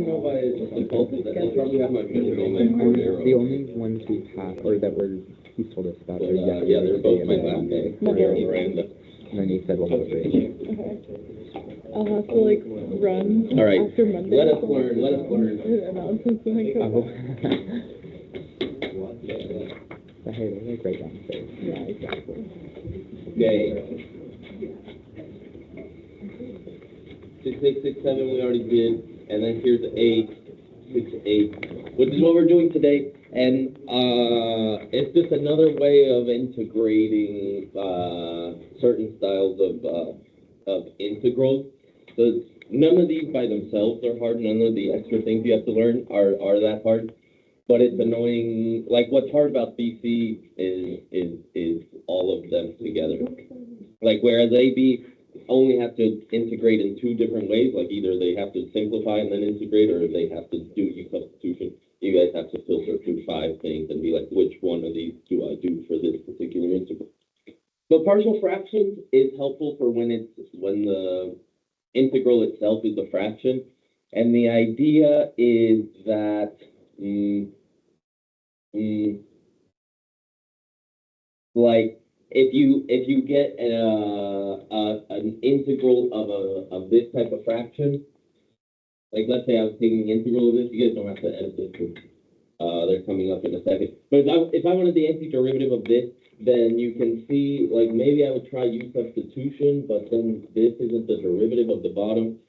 know by default that I probably have my middle name like Cordero. The only ones we've had, or that he's told us about are Yeah, they're both my last name, Cordero and Miranda. And then he said we'll have a break. Okay. I'll have to like run All right. after Monday. Let us learn. Announcements when I come. Oh. But hey, they're like right downstairs. Yeah, exactly. Okay. 6, 6, 6, 7 we already did, and then here's 8, 6, 8, which is what we're doing today, and it's just another way of integrating certain styles of integrals. So none of these by themselves are hard. None of the extra things you have to learn are that hard. But it's annoying. Like what's hard about BC is all of them together. Like whereas AB only have to integrate in 2 different ways. Like either they have to simplify and then integrate, or they have to do substitution. You guys have to filter through 5 things and be like, which one of these do I do for this particular integral? But partial fractions is helpful for when the integral itself is a fraction, and the idea is that like if you get an integral of this type of fraction, like let's say I was taking the integral of this, you guys don't have to edit this because they're coming up in a second. But if I wanted the antiderivative of this, then you can see, like, maybe I would try u substitution, but then this isn't the derivative of the bottom,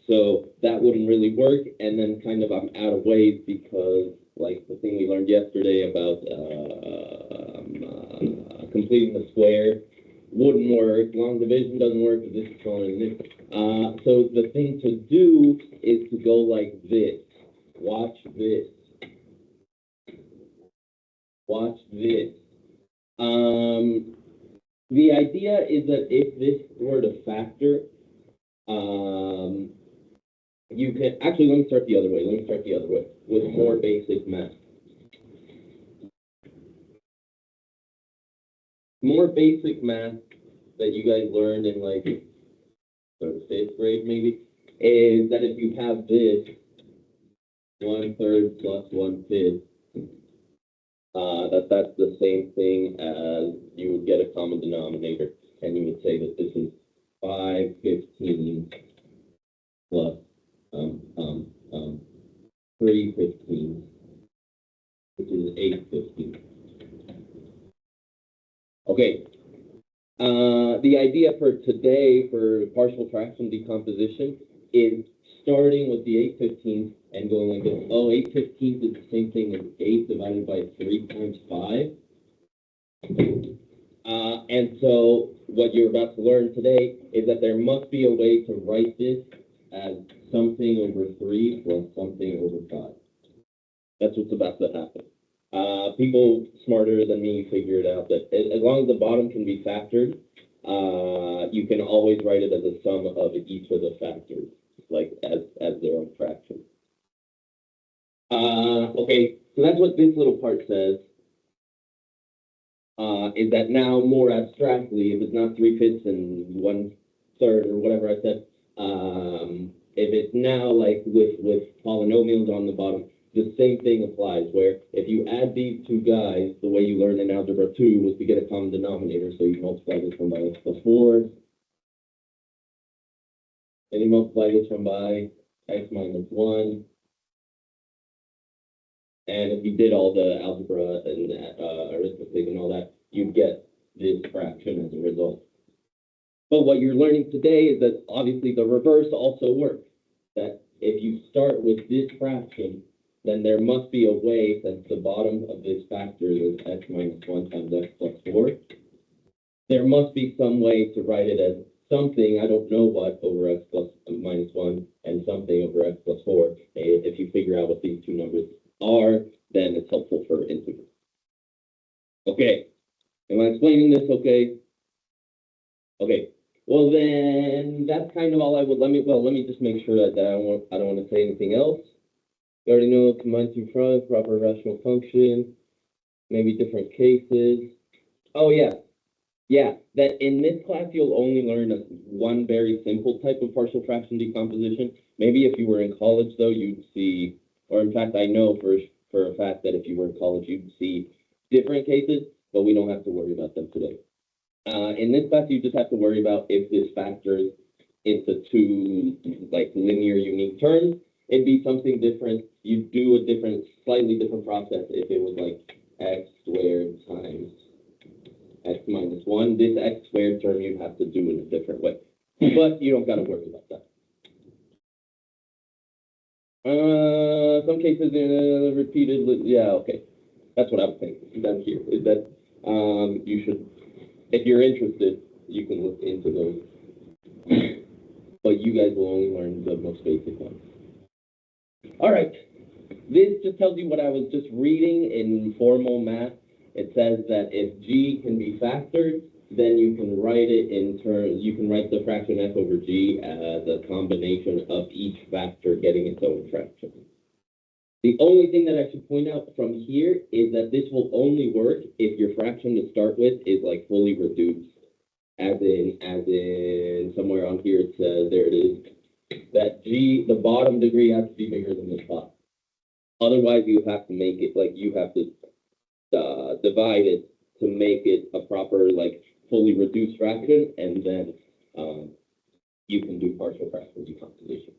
so that wouldn't really work, and then kind of I'm out of ways because, like, the thing we learned yesterday about completing the square wouldn't work, long division doesn't work, because this is smaller than this. So the thing to do is to go like this. Watch this. Watch this. The idea is that if this were to factor, you can, actually, let me start the other way, with more basic math. More basic math that you guys learned in like 5th grade maybe, is that if you have this 1/3 plus 1/5, that's the same thing as you would get a common denominator, and you would say that this is 5/15 plus 3/15, which is 8/15. Okay. The idea for today for partial fraction decomposition is starting with the 8/15 and going like this. Oh, 8/15 is the same thing as 8 divided by 3 times 5. And so what you're about to learn today is that there must be a way to write this as something over 3 plus something over 5. That's what's about to happen. People smarter than me figured out that as long as the bottom can be factored, you can always write it as a sum of each of the factors, like as their own fraction. Okay, so that's what this little part says. Is that now more abstractly, if it's not 3/5 and 1/3 or whatever I said, if it's now like with polynomials on the bottom, the same thing applies, where if you add these 2 guys, the way you learned in Algebra 2 was to get a common denominator, so you multiply this one by x plus 4, then you multiply this one by x minus 1, and if you did all the algebra and arithmetic and all that, you'd get this fraction as a result. But what you're learning today is that obviously the reverse also works, that if you start with this fraction, then there must be a way, since the bottom of this factor is x minus 1 times x plus 4, there must be some way to write it as something, I don't know what, over x plus minus 1 and something over x plus 4. If you figure out what these 2 numbers are, then it's helpful for integrals. Okay, am I explaining this okay? Okay, well then, that's kind of all I would, let me just make sure that I don't want to say anything else. You already know combined through front, proper rational function, maybe different cases. Oh yeah, Yeah, that in this class, you'll only learn one very simple type of partial fraction decomposition. Maybe if you were in college, though, you'd see, or in fact, I know for a fact that if you were in college, you'd see different cases, but we don't have to worry about them today. In this class, you just have to worry about if this factors into two like linear unique terms. It'd be something different. You'd do a different, slightly different process if it was like x squared times x minus 1. This x squared term you'd have to do in a different way. But you don't got to worry about that. Some cases repeated, yeah, okay. That's what I was thinking down here, is that you should, if you're interested, you can look into those. But you guys will only learn the most basic ones. All right. This just tells you what I was just reading in formal math. It says that if g can be factored, then you can write it in terms, you can write the fraction f over g as a combination of each factor getting its own fraction. The only thing that I should point out from here is that this will only work if your fraction to start with is like fully reduced. As in somewhere on here it says, there it is, that g, the bottom degree has to be bigger than the top. Otherwise, you have to make it, like, you have to divide it to make it a proper, like, fully reduced fraction, and then you can do partial fraction decomposition.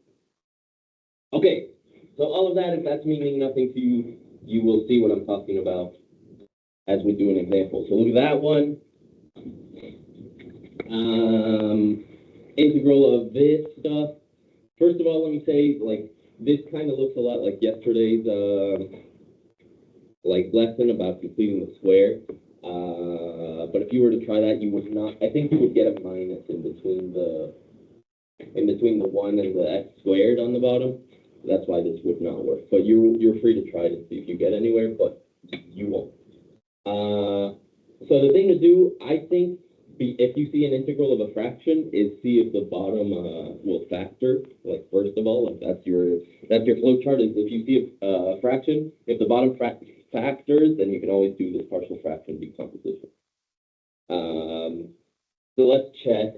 Okay, so all of that, if that's meaning nothing to you, you will see what I'm talking about as we do an example. So look at that one. Integral of this stuff. First of all, let me say, like, this kind of looks a lot like yesterday's like lesson about completing the square. But if you were to try that, you would not. I think you would get a minus in between the 1 and the x squared on the bottom. That's why this would not work. But you're free to try to see if you get anywhere, but you won't. So the thing to do, I think, if you see an integral of a fraction, is see if the bottom will factor. Like, first of all, like that's your flow chart. Is if you see a fraction, if the bottom factors, then you can always do this partial fraction decomposition. So let's check.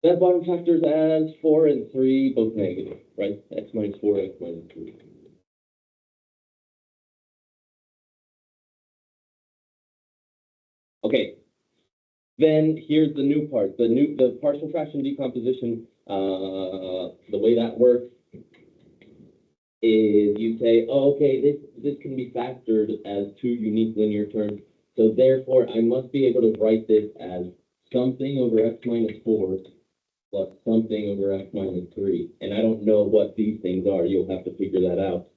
That bottom factors as 4 and 3, both negative, right? X minus 4, x minus 3. Okay, then here's the new part. The partial fraction decomposition, the way that works is you say, oh, okay, this can be factored as two unique linear terms. So therefore, I must be able to write this as something over x minus 4 plus something over x minus 3. And I don't know what these things are. You'll have to figure that out.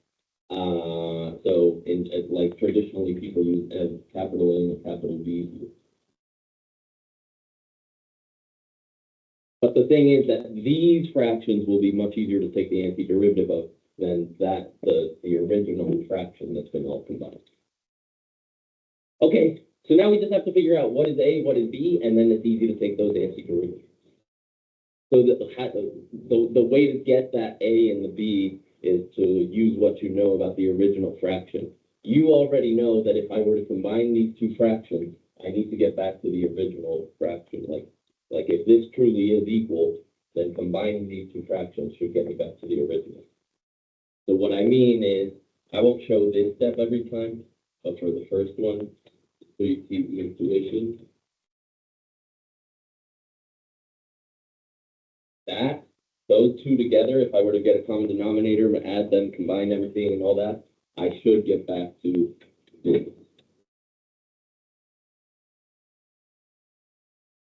So like traditionally, people use capital A and capital B. But the thing is that these fractions will be much easier to take the antiderivative of than the original fraction that's been all combined. Okay, so now we just have to figure out what is A, what is B, and then it's easy to take those antiderivatives. So the way to get that A and the B is to use what you know about the original fraction. You already know that if I were to combine these two fractions, I need to get back to the original fraction. Like if this truly is equal, then combining these two fractions should get me back to the original. So what I mean is, I won't show this step every time, but for the first one, so you see the intuition. Those two together, if I were to get a common denominator, add them, combine everything and all that, I should get back to this.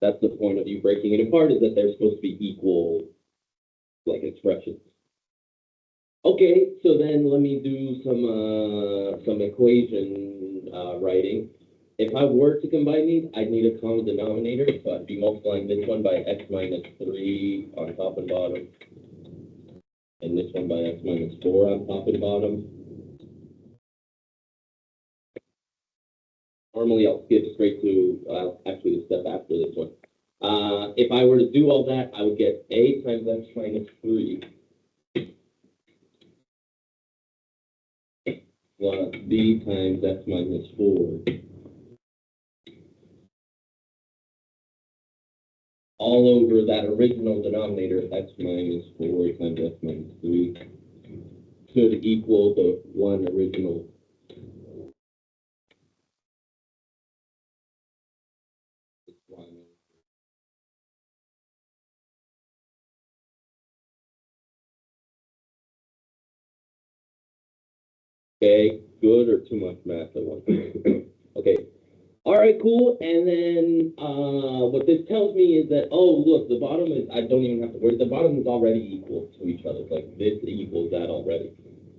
That's the point of you breaking it apart, is that they're supposed to be equal, like, expressions. Okay, so then let me do some equation writing. If I were to combine these, I'd need a common denominator, so I'd be multiplying this one by x minus 3 on top and bottom, and this one by x minus 4 on top and bottom. Normally, I'll skip straight to actually the step after this one. If I were to do all that, I would get a times x minus 3 plus b times x minus 4 all over that original denominator, x minus 4 times x minus 3, should equal the one original. Okay, good or too much math at once? Okay. All right, cool. And then what this tells me is that, oh, look, the bottom is, I don't even have to worry, the bottom is already equal to each other. Like this equals that already.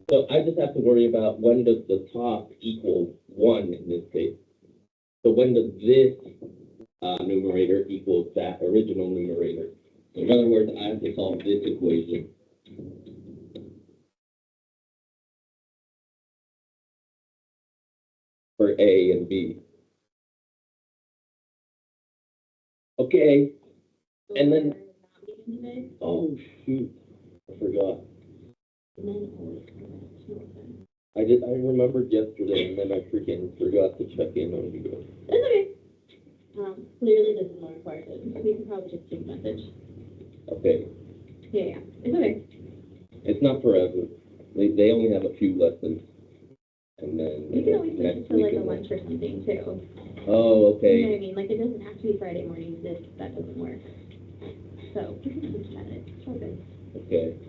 So I just have to worry about when does the top equal 1 in this case. So when does this numerator equal that original numerator? So in other words, I have to solve this equation. For A and B. Okay. And then, oh shoot, I forgot. I remembered yesterday and then I freaking forgot to check in on you guys. It's okay. Clearly this is more important. We can probably just take a message. Okay. Yeah, it's okay. It's not forever. They only have a few lessons. And then You can always next switch it to like week a lunch or something too. Oh, okay. You know what I mean? Like it doesn't have to be Friday mornings if that doesn't work. So we can switch at it. It's all good. Okay.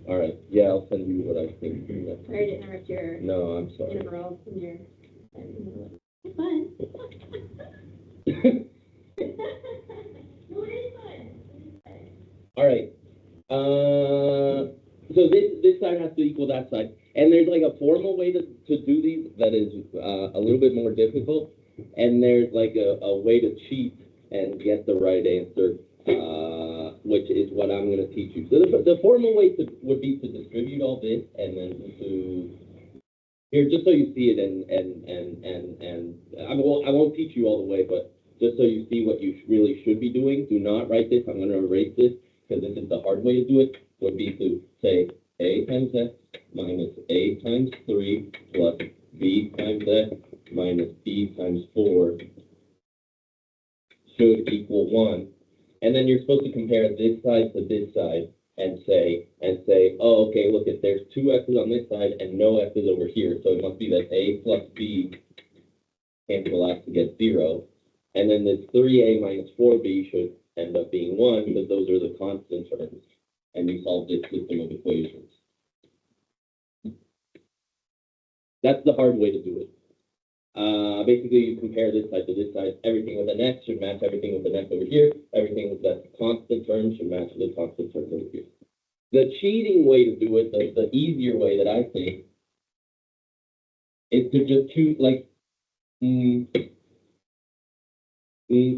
All right. Yeah, I'll send you what I think. Sorry to interrupt your No, I'm sorry. interval in your. It's fun. No, it is fun. All right. So this side has to equal that side. And there's like a formal way to do these that is a little bit more difficult. And there's like a way to cheat and get the right answer, which is what I'm going to teach you. So the formal way would be to distribute all this and then to, here, just so you see it and I won't teach you all the way, but just so you see what you really should be doing, do not write this. I'm going to erase this because this is the hard way to do it, would be to say a times x minus a times 3 plus b times x minus b times 4 should equal 1. And then you're supposed to compare this side to this side and say, oh, okay, look, if there's 2 x's on this side and no x's over here, so it must be that a plus b cancel out to get 0. And then this 3a minus 4b should end up being 1 because those are the constant terms. And you solve this system of equations. That's the hard way to do it. Basically, you compare this side to this side. Everything with an x should match everything with an x over here. Everything that's constant term should match the constant terms over here. The cheating way to do it, the easier way that I think, is to just choose, like,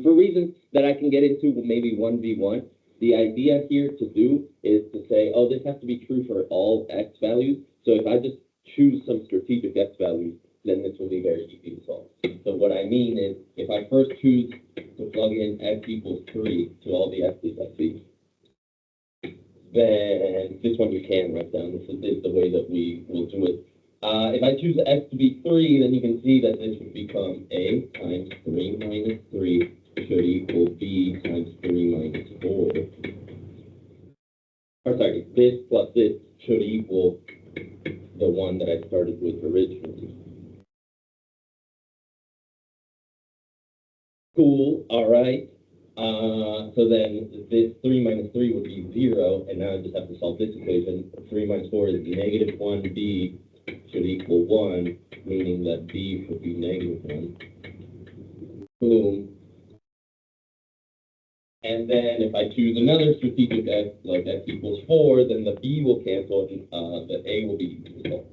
for reasons that I can get into maybe 1v1, the idea here to do is to say, oh, this has to be true for all x values. So if I just choose some strategic x values, then this will be very easy to solve. So what I mean is, if I first choose to plug in x equals 3 to all the x's I see, then this one you can write down. This is the way that we will do it. If I choose x to be 3, then you can see that this would become a times 3 minus 3 should equal b times 3 minus 4. Or sorry, this plus this should equal the one that I started with originally. Cool, all right. So then this 3 minus 3 would be 0, and now I just have to solve this equation. 3 minus 4 is negative 1b should equal 1, meaning that b should be negative 1. Boom. And then if I choose another strategic x, like x equals 4, then the b will cancel and the a will be equal.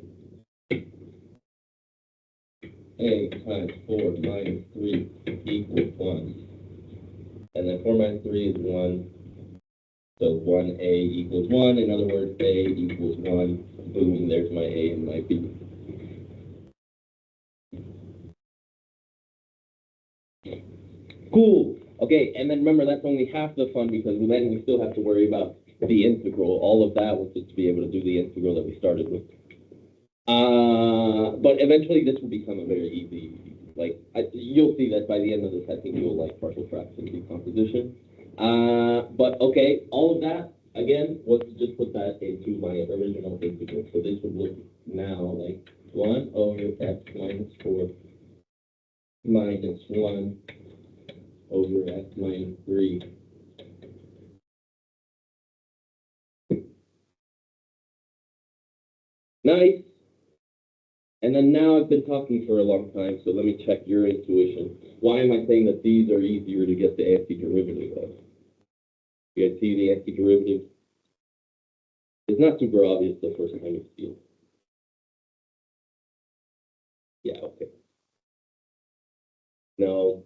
A times 4 minus 3 equals 1. And then 4 minus 3 is 1. So 1a equals 1. In other words, a equals 1. Boom, there's my a and my b. Cool. Okay, and then remember, that's only half the fun because then we still have to worry about the integral. All of that was just to be able to do the integral that we started with. But eventually this will become a very easy, like, you'll see that by the end of this, I think you'll like partial fraction decomposition. But okay, all of that, again, let's just put that into my original integral. So this would look now like 1 over x minus 4 minus 1 over x minus 3. Nice. And then now I've been talking for a long time, so let me check your intuition. Why am I saying that these are easier to get the antiderivative of? You guys see the antiderivative? It's not super obvious the first time you see it. Yeah, okay. No.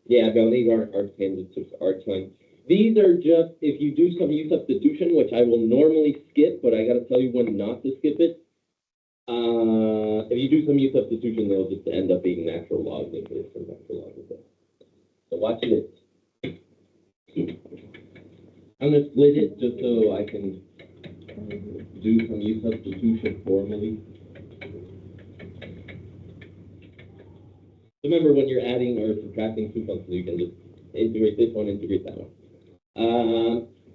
Yeah, no, these aren't tangents, are time. These are just, if you do some u substitution, which I will normally skip, but I gotta tell you when not to skip it. If you do some u substitution, they'll just end up being natural logs of this or natural logs of that. So watch this. I'm gonna split it just so I can do some u substitution formally. Remember, when you're adding or subtracting two functions, you can just integrate this one, integrate that one.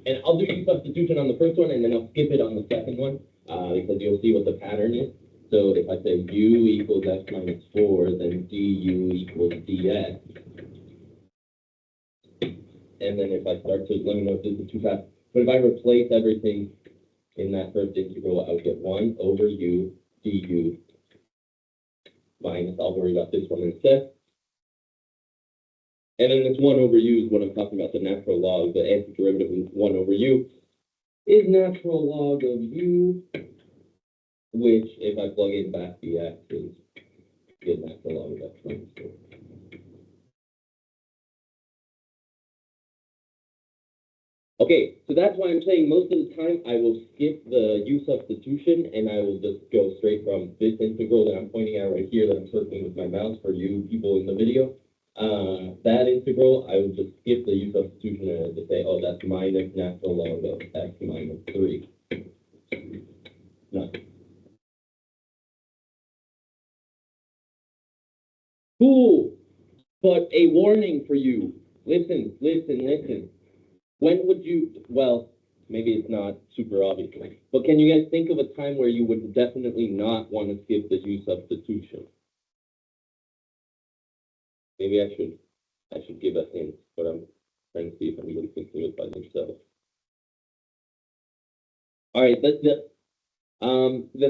And I'll do u substitution on the first one, and then I'll skip it on the second one, because you'll see what the pattern is. So if I say u equals x minus 4, then du equals dx. And then if I start to, let me know if this is too fast, but if I replace everything in that first integral, I would get 1 over u du minus, I'll worry about this one instead. And then this 1 over u is what I'm talking about, the natural log, the antiderivative of 1 over u is natural log of u, which, if I plug in back dx, is get natural log of x minus 4. Okay, so that's why I'm saying most of the time I will skip the u substitution and I will just go straight from this integral that I'm pointing at right here that I'm circling with my mouse for you people in the video. That integral, I would just skip the u substitution and just say, oh, that's minus natural log of x minus 3. Nice. Cool, but a warning for you. Listen, listen, listen. When would you, well, maybe it's not super obvious, but can you guys think of a time where you would definitely not want to skip the u substitution? Maybe I should give a hint, but I'm trying to see if anybody can do it by themselves. All right, the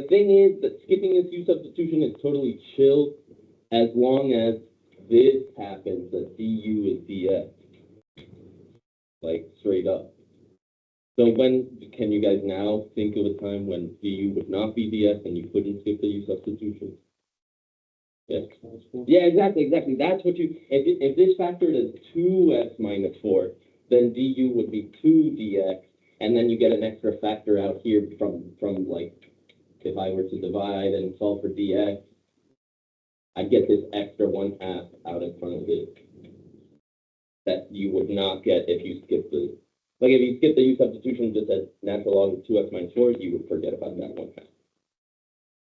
thing is that skipping this u substitution is totally chill as long as this happens, that du is dx, like straight up. So when can you guys now think of a time when du would not be dx and you couldn't skip the u substitution? Yes. Yeah, exactly. That's what you, if this factored as 2x minus 4, then du would be 2 dx, and then you get an extra factor out here from like, if I were to divide and solve for dx, I'd get this extra 1/2 out in front of it that you would not get if you skip the, like if you skip the u substitution just as natural log of 2x minus 4, you would forget about that 1/2.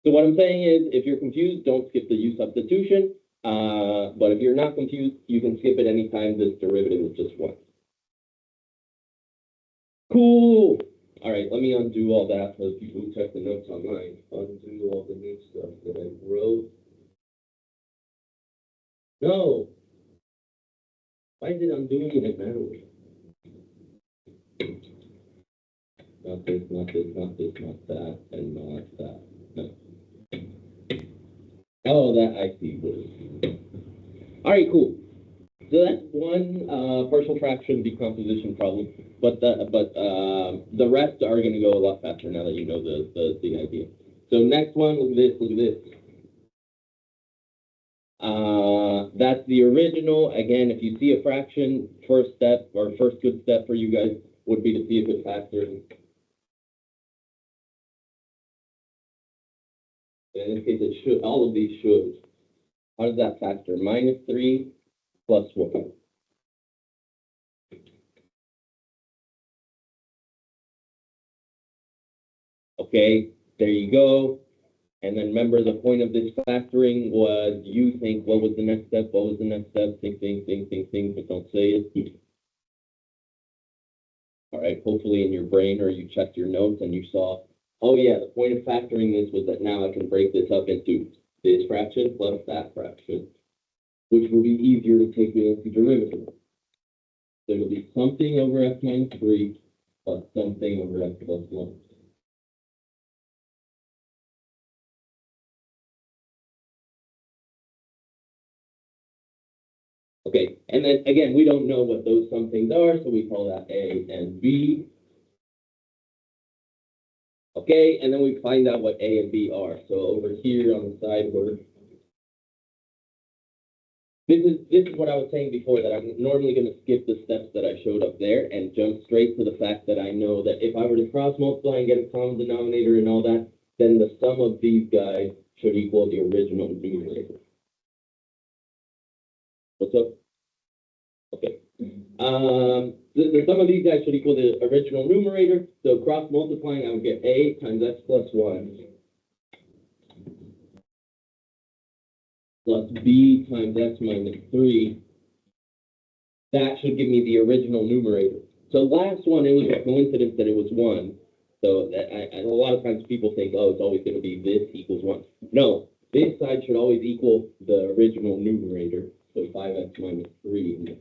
So what I'm saying is, if you're confused, don't skip the u substitution. But if you're not confused, you can skip it anytime this derivative is just 1. Cool. All right, let me undo all that for the people who check the notes online. Undo all the new stuff that I wrote. No. Why is it undoing it manually? Not this, not this, not this, not that, and not that. No. Oh, that I see. All right, cool. So that's one partial fraction decomposition problem, but the rest are going to go a lot faster now that you know the idea. So next one, look at this, look at this. That's the original. Again, if you see a fraction, first step or first good step for you guys would be to see if it factors. In this case, it should. All of these should. How does that factor? Minus 3 plus 1. Okay, there you go. And then remember, the point of this factoring was you think, what was the next step? What was the next step? Think, but don't say it. All right, hopefully in your brain, or you checked your notes and you saw, oh yeah, the point of factoring this was that now I can break this up into this fraction plus that fraction, which will be easier to take the antiderivative. So it'll be something over f minus 3 plus something over f plus 1. Okay, and then again, we don't know what those somethings are, so we call that A and B. Okay, and then we find out what A and B are. So over here on the side, this is what I was saying before, that I'm normally going to skip the steps that I showed up there and jump straight to the fact that I know that if I were to cross multiply and get a common denominator and all that, then the sum of these guys should equal the original numerator. What's up? Okay. The sum of these guys should equal the original numerator. So cross multiplying, I would get A times x plus 1 plus B times x minus 3. That should give me the original numerator. So last one, it was a coincidence that it was 1. So that a lot of times people think, oh, it's always going to be this equals 1. No, this side should always equal the original numerator. So 5x minus 3.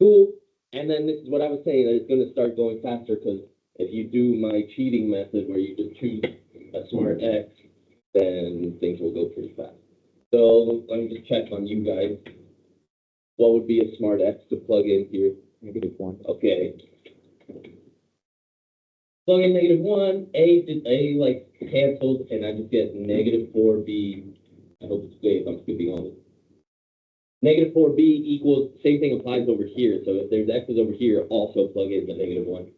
Cool. And then this is what I was saying, that it's going to start going faster, because if you do my cheating method where you just choose a smart x, then things will go pretty fast. So let me just check on you guys. What would be a smart x to plug in here? -1. Okay. Plug in -1, A like cancels, and I just get -4b. I hope it's okay if I'm skipping all this. -4b equals, same thing applies over here. So if there's x's over here, also plug in the -1.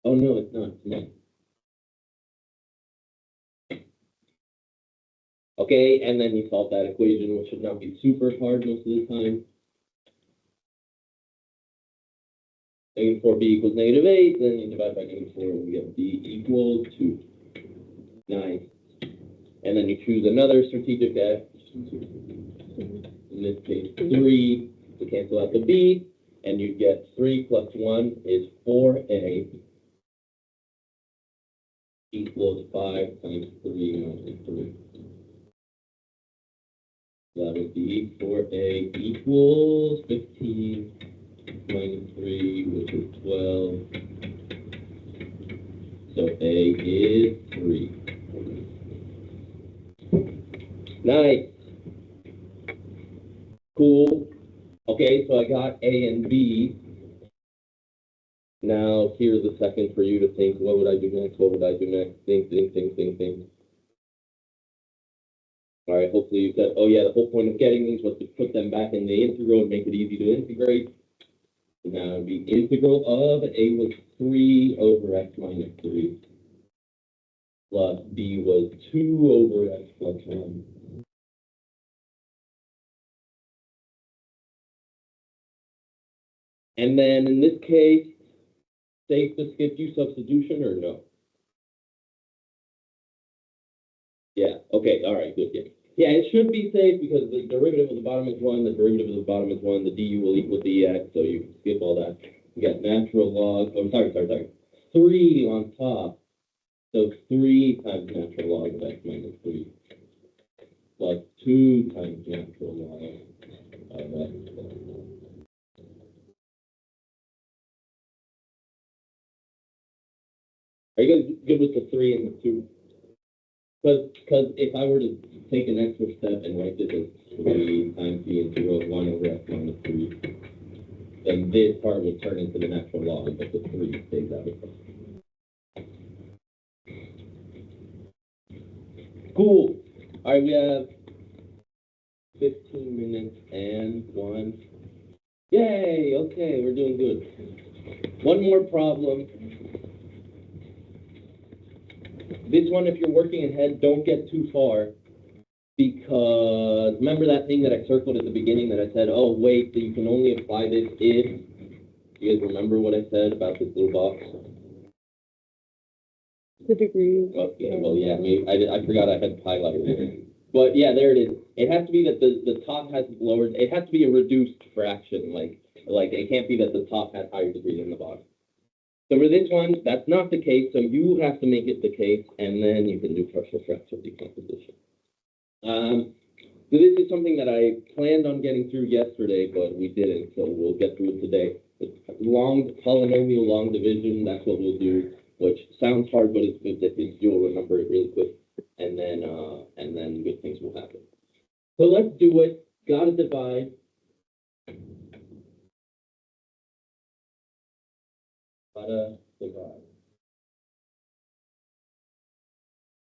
Oh no, it's not. No. Okay, and then you solve that equation, which should not be super hard most of the time. -4b equals -8, then you divide by -4, and we get b equals 2. Nice. And then you choose another strategic x, in this case 3, to cancel out the b, and you get 3 plus 1 is 4a equals 5 times 3 minus 3. That would be 4a equals 15 minus 3, which is 12. So a is 3. Nice. Cool. Okay, so I got A and B. Now, here's a second for you to think, what would I do next? What would I do next? Think. All right, hopefully you said, oh yeah, the whole point of getting these was to put them back in the integral and make it easy to integrate. So now the integral of A was 3 over x minus 3 plus B was 2 over x plus 1. And then in this case, safe to skip you substitution or no? Yeah, okay, all right, good, yeah. Yeah, it should be safe because the derivative of the bottom is 1, the derivative of the bottom is 1, the du will equal dx, so you can skip all that. You got natural log, oh, sorry, 3 on top, so 3 times natural log of x minus 3, plus 2 times natural log of x. Are you guys good with the 3 and the 2? Because if I were to take an extra step and write this as 3 times the integral of 1 over x minus 3, then this part would turn into the natural log, but the 3 stays out of it. Cool. All right, we have 15 minutes and 1. Yay, okay, we're doing good. One more problem. This one, if you're working ahead, don't get too far, because remember that thing that I circled at the beginning that I said, oh, wait, so you can only apply this if Do you guys remember what I said about this little box? The degrees. Well, yeah, maybe, I forgot I had highlighted it. But yeah, there it is. It has to be that the top has lowered, it has to be a reduced fraction, like it can't be that the top has higher degrees than the bottom. So for this one, that's not the case, so you have to make it the case, and then you can do partial fractional decomposition. So this is something that I planned on getting through yesterday, but we didn't, so we'll get through it today. It's long polynomial long division, that's what we'll do, which sounds hard, but it's good that you'll remember it really quick, and then good things will happen. So let's do it. Gotta divide. Gotta divide.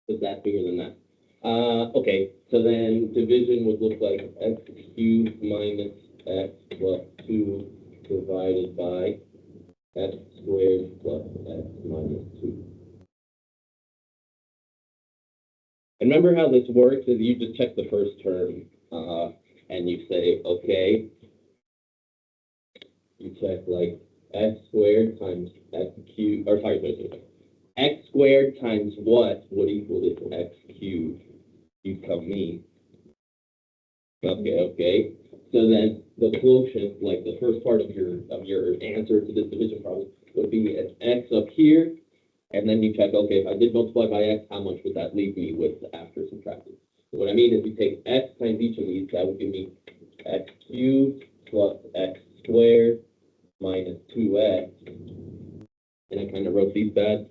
Is that bigger than that? Okay, so then division would look like x cubed minus x plus 2 divided by x squared plus x minus 2. And remember how this works is you just check the first term, and you say, okay, you check like x squared times x cubed, or sorry, x squared times what would equal this x cubed? You tell me. Okay. So then the quotient, like the first part of your answer to this division problem, would be an x up here, and then you check, okay, if I did multiply by x, how much would that leave me with after subtracting? So what I mean is you take x times each of these, that would give me x cubed plus x squared minus 2x. And I kind of wrote these bad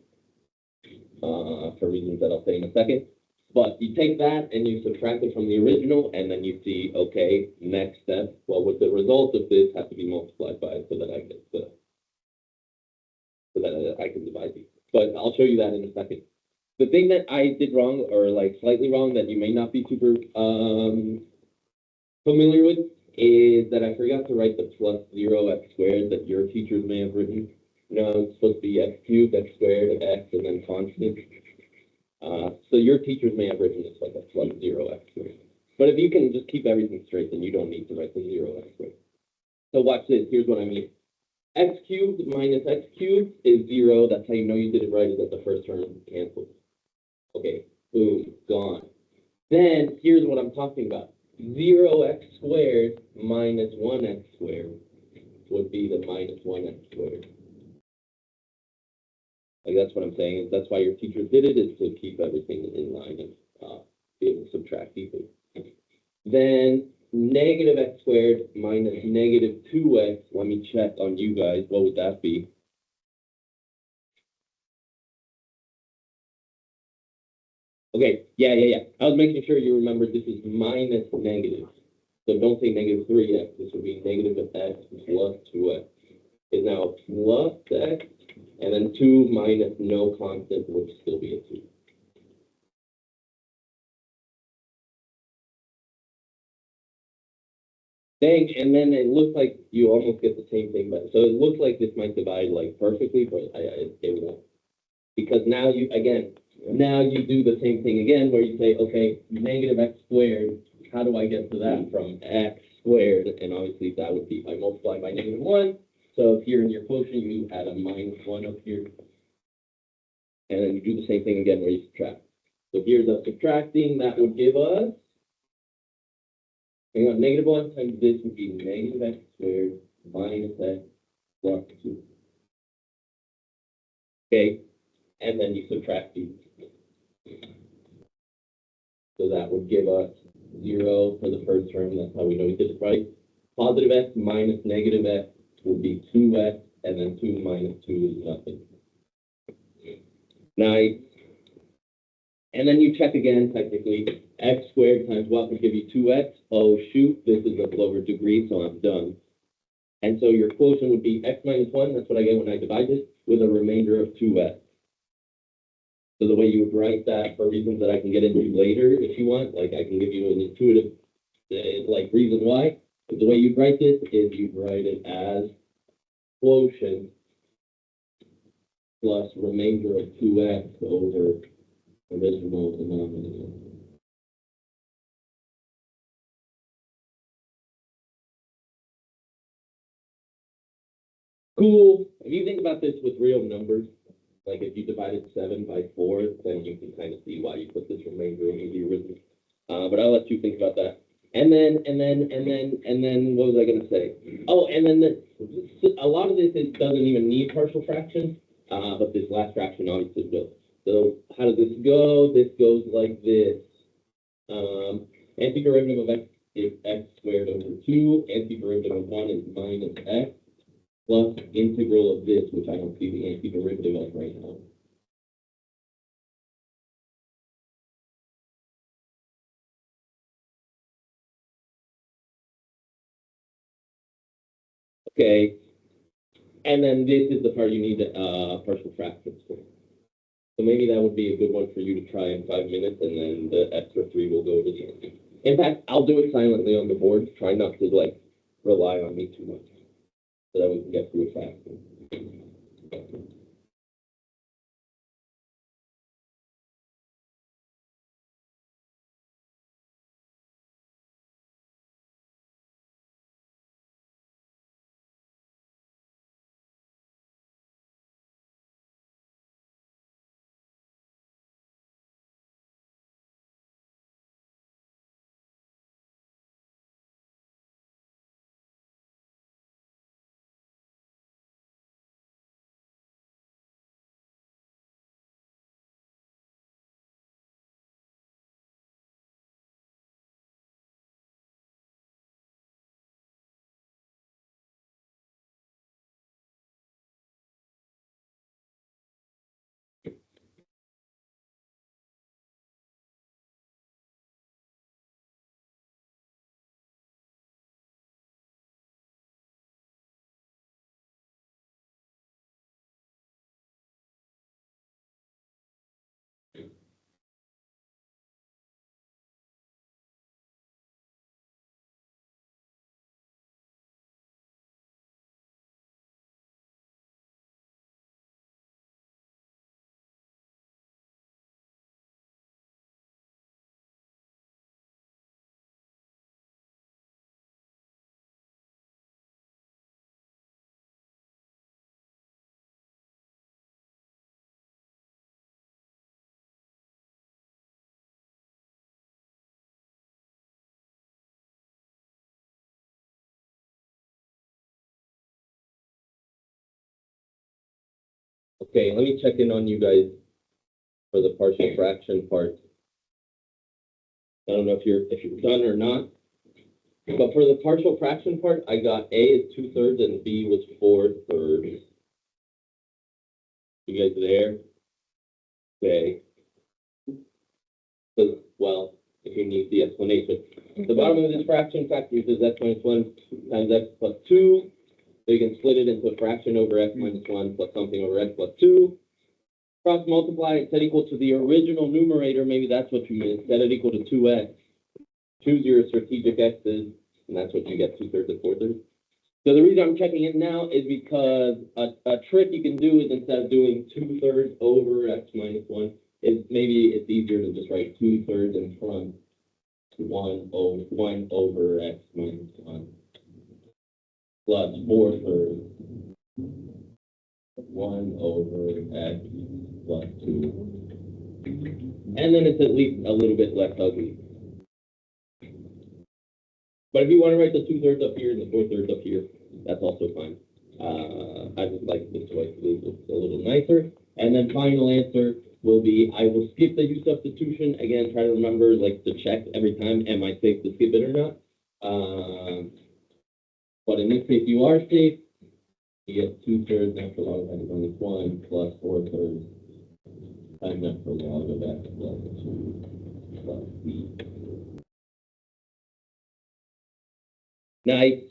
for reasons that I'll say in a second. But you take that and you subtract it from the original, and then you see, okay, next step, what would the result of this have to be multiplied by so that I can divide these. But I'll show you that in a second. The thing that I did wrong, or like slightly wrong, that you may not be super familiar with, is that I forgot to write the plus 0x squared that your teachers may have written. You know, it's supposed to be x cubed, x squared, x, and then constant. So your teachers may have written this like a plus 0x squared. But if you can just keep everything straight, then you don't need to write the 0x squared. So watch this. Here's what I mean. X cubed minus x cubed is 0. That's how you know you did it right, is that the first term canceled. Okay, boom, gone. Then here's what I'm talking about. 0x squared minus 1x squared would be the minus 1x squared. Like that's what I'm saying. That's why your teacher did it, is to keep everything in line and be able to subtract easily. Then negative x squared minus negative 2x. Let me check on you guys. What would that be? Okay, yeah. I was making sure you remembered this is minus negative. So don't say negative 3x. This would be negative x plus 2x. Is now plus x, and then 2 minus no constant would still be a 2. Dang, and then it looks like you almost get the same thing, but so it looks like this might divide like perfectly, but it won't. Because now you do the same thing again, where you say, okay, negative x squared, how do I get to that from x squared? And obviously that would be by multiplying by negative 1. So here in your quotient, you add a minus 1 up here. And then you do the same thing again where you subtract. So here's us subtracting, that would give us, hang on, negative 1 times this would be negative x squared minus x plus 2. Okay, and then you subtract these. So that would give us 0 for the first term. That's how we know we did it right. Positive x minus negative x would be 2x, and then 2 minus 2 is nothing. Nice. And then you check again, technically. X squared times what would give you 2x? Oh, shoot, this is a lower degree, so I'm done. And so your quotient would be x minus 1. That's what I get when I divide this, with a remainder of 2x. So the way you would write that, for reasons that I can get into later if you want, like I can give you an intuitive reason why. But the way you'd write this is you'd write it as quotient plus remainder of 2x over original denominator. cool. If you think about this with real numbers, like if you divided 7 by 4, then you can kind of see why you put this remainder in the original. But I'll let you think about that. And then, what was I going to say? Oh, and then a lot of this doesn't even need partial fractions, but this last fraction obviously will. So how does this go? This goes like this. Antiderivative of x is x squared over 2. Antiderivative of 1 is minus x plus integral of this, which I don't see the antiderivative of right now. Okay, and then this is the part you need partial fractions for. So maybe that would be a good one for you to try in 5 minutes, and then the extra 3 will go to the end. In fact, I'll do it silently on the board. Try not to like rely on me too much, so that we can get through it faster. Okay, let me check in on you guys for the partial fraction part. I don't know if you're done or not, but for the partial fraction part, I got A is 2/3 and B was 4/3. You guys there? Okay. Well, if you need the explanation. The bottom of this fraction factors is x minus 1 times x plus 2. So you can split it into a fraction over x minus 1 plus something over x plus 2. Cross multiply it, set equal to the original numerator. Maybe that's what you mean. Set it equal to 2x. Choose your strategic x's, and that's what you get, 2/3 and 4/3. So the reason I'm checking it now is because a trick you can do is instead of doing 2/3 over x minus 1, is maybe it's easier to just write 2/3 in front, 1 over x minus 1 plus 4/3, 1 over x plus 2. And then it's at least a little bit less ugly. But if you want to write the 2/3 up here and the 4/3 up here, that's also fine. I just like this way, it's a little nicer. And then final answer will be, I will skip the u substitution. Again, try to remember like to check every time, am I safe to skip it or not? But in this case, you are safe. You get 2/3 natural log of x minus 1 plus 4/3 times natural log of x plus 2 plus b. Nice.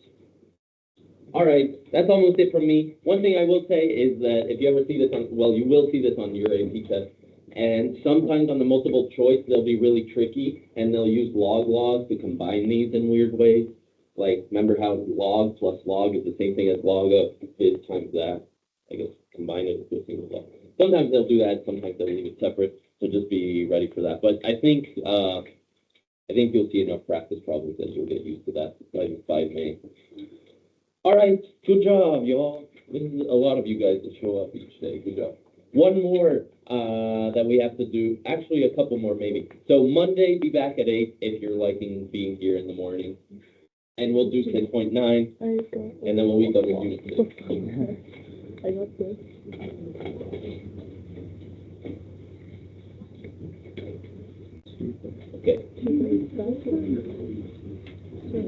All right, that's almost it from me. One thing I will say is that if you ever see this on, well, you will see this on your AP test, and sometimes on the multiple choice, they'll be really tricky, and they'll use log to combine these in weird ways. Like, remember how log plus log is the same thing as log of this times that? I guess combine it with a single log. Sometimes they'll do that, sometimes they'll leave it separate, so just be ready for that. But I think you'll see enough practice problems that you'll get used to that by May. All right, good job, y'all. This is a lot of you guys that show up each day. Good job. One more that we have to do. Actually, a couple more maybe. So Monday, be back at 8 if you're liking being here in the morning. And we'll do 10.9, I got. and then we'll be done with unit 6. I got this. Okay. So,